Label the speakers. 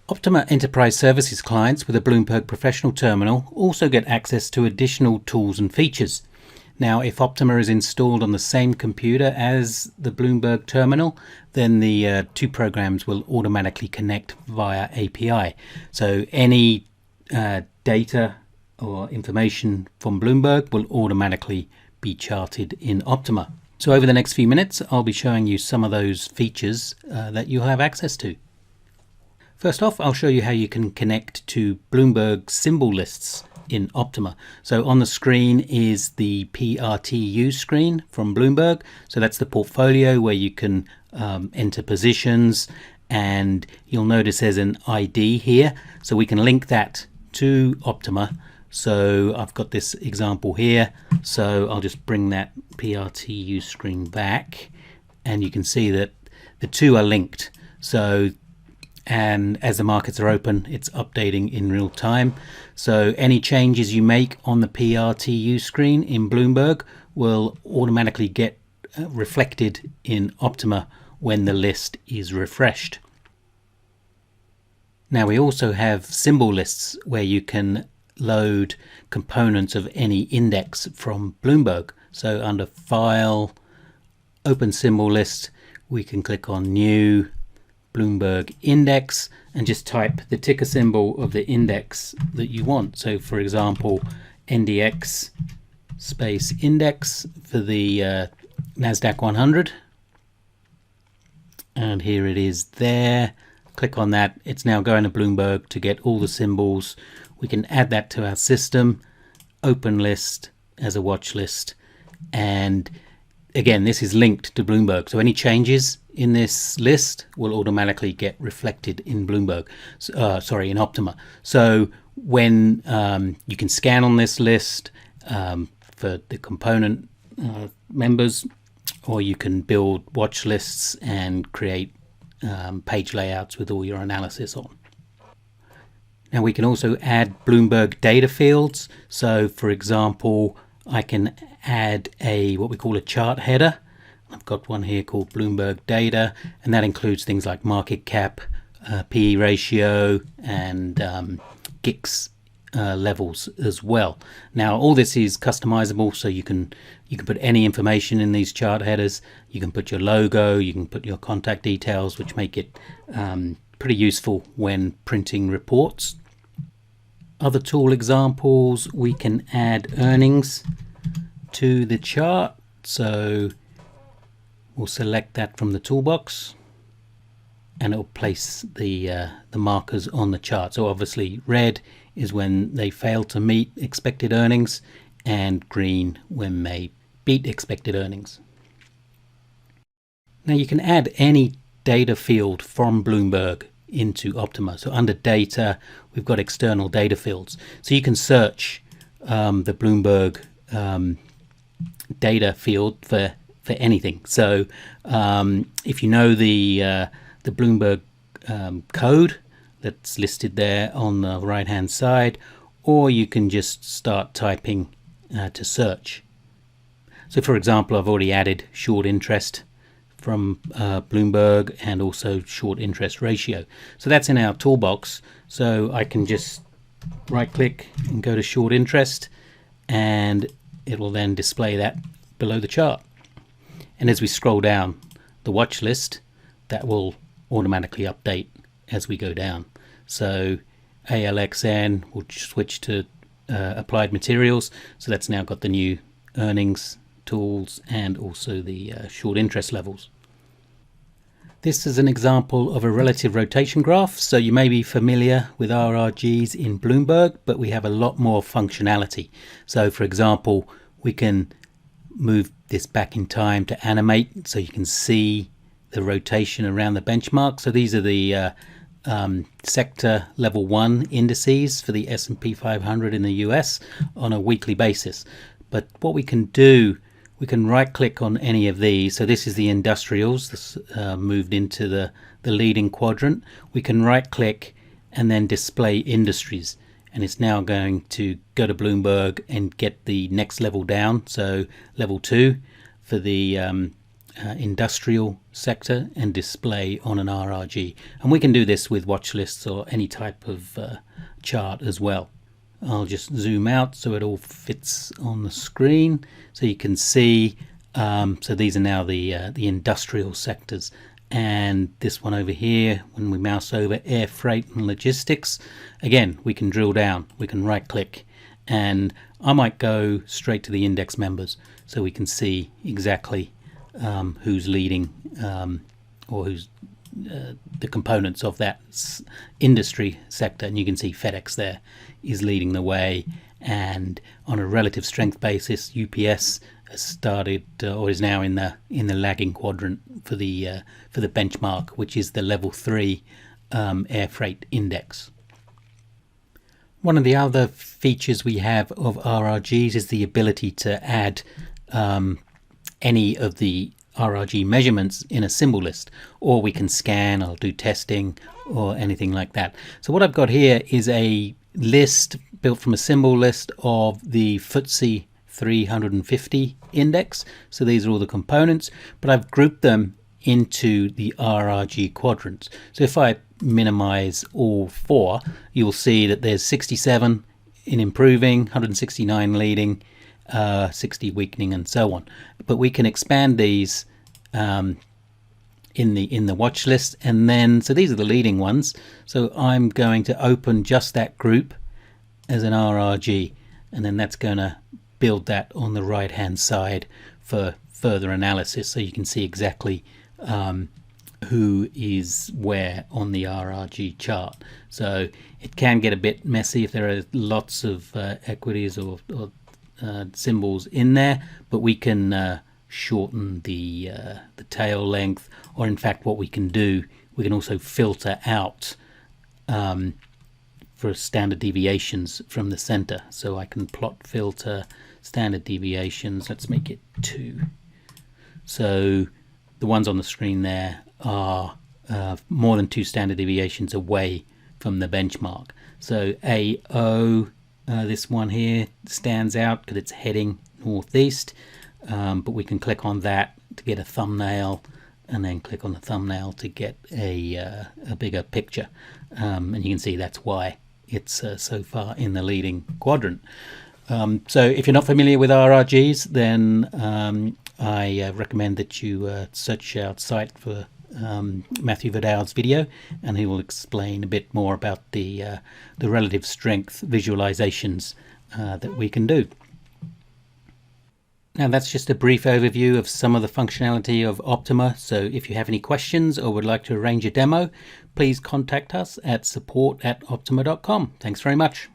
Speaker 1: Optuma Enterprise Services clients with a Bloomberg Professional Terminal also get access to additional tools and features. Now, if Optuma is installed on the same computer as the Bloomberg terminal, then the two programs will automatically connect via API. So any data or information from Bloomberg will automatically be charted in Optuma. So over the next few minutes, I'll be showing you some of those features that you'll have access to. First off, I'll show you how you can connect to Bloomberg symbol lists in Optuma. So on the screen is the PRTU screen from Bloomberg. So that's the portfolio where you can enter positions, and you'll notice there's an ID here. So we can link that to Optuma. So I've got this example here. So I'll just bring that PRTU screen back, and you can see that the two are linked. So and as the markets are open, it's updating in real time. So any changes you make on the PRTU screen in Bloomberg will automatically get reflected in Optuma when the list is refreshed. Now we also have symbol lists where you can load components of any index from Bloomberg. So under File, Open Symbol List, we can click on New Bloomberg Index and just type the ticker symbol of the index that you want. So for example, NDX space index for the NASDAQ 100. And here it is there. Click on that. It's now going to Bloomberg to get all the symbols. We can add that to our system, open list as a watch list. And again, this is linked to Bloomberg. So any changes in this list will automatically get reflected in Bloomberg, in Optuma. So when you can scan on this list for the component members, or you can build watch lists and create page layouts with all your analysis on. Now we can also add Bloomberg data fields. So for example, I can add what we call a chart header. I've got one here called Bloomberg Data, and that includes things like market cap, PE ratio, and GICs levels as well. Now all this is customizable, so you can put any information in these chart headers. You can put your logo, you can put your contact details, which make it pretty useful when printing reports. Other tool examples, we can add earnings to the chart. So we'll select that from the toolbox, and it'll place the markers on the chart. So obviously red is when they fail to meet expected earnings, and green when they beat expected earnings. Now you can add any data field from Bloomberg into Optuma. So under data, we've got external data fields. So you can search the Bloomberg data field for anything. So if you know the Bloomberg code that's listed there on the right hand side, or you can just start typing to search. So for example, I've already added short interest from Bloomberg, and also short interest ratio. So that's in our toolbox. So I can just right click and go to short interest, and it will then display that below the chart. And as we scroll down the watch list, that will automatically update as we go down. So ALXN will switch to applied materials. So that's now got the new earnings tools and also the short interest levels. This is an example of a relative rotation graph. So you may be familiar with RRGs in Bloomberg, but we have a lot more functionality. So for example, we can move this back in time to animate, so you can see the rotation around the benchmark. So these are the sector level 1 indices for the S&P 500 in the US on a weekly basis. But what we can do, we can right click on any of these. So this is the industrials, this moved into the leading quadrant. We can right click and then display industries, and it's now going to go to Bloomberg and get the next level down. So level 2 for the industrial sector and display on an RRG. And we can do this with watch lists or any type of chart as well. I'll just zoom out so it all fits on the screen so you can see. So these are now the industrial sectors, and this one over here, when we mouse over air freight and logistics, again we can drill down, we can right click, and I might go straight to the index members so we can see exactly who's leading or who's the components of that industry sector. And you can see FedEx there is leading the way, and on a relative strength basis UPS has started or is now in the lagging quadrant for the benchmark, which is the level 3 air freight index. One of the other features we have of RRGs is the ability to add any of the RRG measurements in a symbol list, or we can scan or do testing or anything like that. So what I've got here is a list built from a symbol list of the FTSE 350 index. So these are all the components, but I've grouped them into the RRG quadrants. So if I minimize all 4, you'll see that there's 67 in improving, 169 leading, 60 weakening, and so on. But we can expand these in the watch list, and then so these are the leading ones. So I'm going to open just that group as an RRG, and then that's going to build that on the right hand side for further analysis, so you can see exactly who is where on the RRG chart. So it can get a bit messy if there are lots of equities or symbols in there, but we can shorten the tail length, or in fact what we can do, we can also filter out for standard deviations from the center. So I can plot filter standard deviations. Let's make it 2. So the ones on the screen there are more than 2 standard deviations away from the benchmark. So AO, this one here stands out because it's heading northeast, but we can click on that to get a thumbnail, and then click on the thumbnail to get a bigger picture, and you can see that's why it's so far in the leading quadrant. So if you're not familiar with RRGs, then I recommend that you search our site for Matthew Vidal's video, and he will explain a bit more about the relative strength visualizations that we can do. Now that's just a brief overview of some of the functionality of Optuma. So if you have any questions or would like to arrange a demo, please contact us at support@optuma.com. Thanks very much.